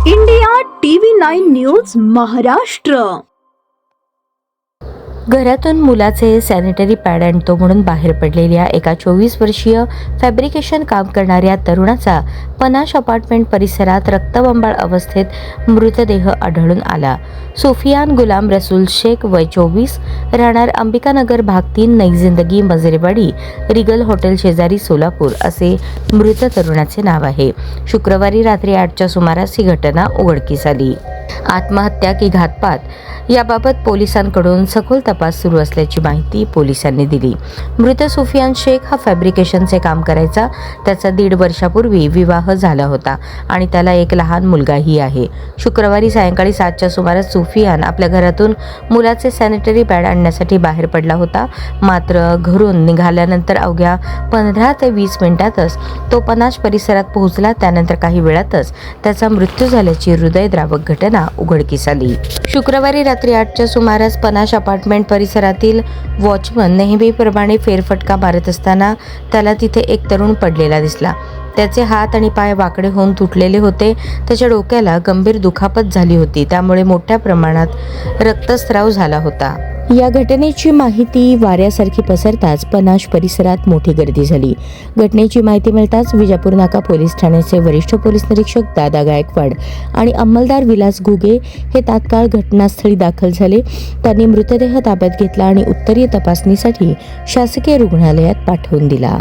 India TV9 news Maharashtra. घरातून मुलाचे sanitary pad आणतो म्हणून बाहेर पडलेल्या एका 24 वर्षीय फॅब्रिकेशन काम करणाऱ्या तरुणाचा पनाश अपार्टमेंट परिसरात रक्तबंबाळ अवस्थेत मृतदेह आढळून आला. सुफियान गुलाम रसूल शेख वय 24 राहणार अंबिकानगर भाग 3 नई जिंदगी मजरेवाडी रिगल हॉटेल शेजारी सोलापूर असे मृत तरुणाचे नाव आहे. शुक्रवारी रात्री 8च्या सुमारास ही घटना उघडकीस आली. आत्महत्या की घातपात याबाबत पोलिसांकडून सखोल तपास सुरू असल्याची माहिती पोलिसांनी दिली. मृत सुफियान शेख हा फॅब्रिकेशनचे काम करायचा. त्याचा 1.5 वर्षापूर्वी विवाह झाला होता आणि त्याला एक लहान मुलगाही आहे. शुक्रवारी सायंकाळी 7च्या सुमारास सुफियान आपल्या घरातून मुलाचे सॅनिटरी पॅड आणण्यासाठी बाहेर पडला होता. मात्र घरून निघाल्यानंतर अवघ्या 15 ते 20 मिनिटातच तो पनाश परिसरात पोहोचला. त्यानंतर काही वेळातच त्याचा मृत्यू झाल्याची हृदयद्रावक घटना उघडकीस आली. शुक्रवारी रात्री 8च्या सुमारास पनाश अपार्टमेंट परिसरातील वॉचमन नेहमीप्रमाणे फेरफटका मारत असताना त्याला तिथे एक तरुण पडलेला दिसला. त्याचे हात आणि पाय वाकडे होऊन तुटलेले होते. त्याच्या डोक्याला गंभीर दुखापत झाली होती. त्यामुळे मोठ्या प्रमाणात रक्तस्राव झाला होता. या घटनेची माहिती वाऱ्यासारखी पसरताच पनाश परिसरात मोठी गर्दी झाली. घटनेची माहिती मिळताच विजापूर नाका पोलीस ठाण्याचे वरिष्ठ पोलीस निरीक्षक दादा गायकवाड आणि अंमलदार विलास घुगे हे तात्काळ घटनास्थळी दाखल झाले. त्यांनी मृतदेह ताब्यात घेतला आणि उत्तरीय तपासणीसाठी शासकीय रुग्णालयात पाठवून दिला.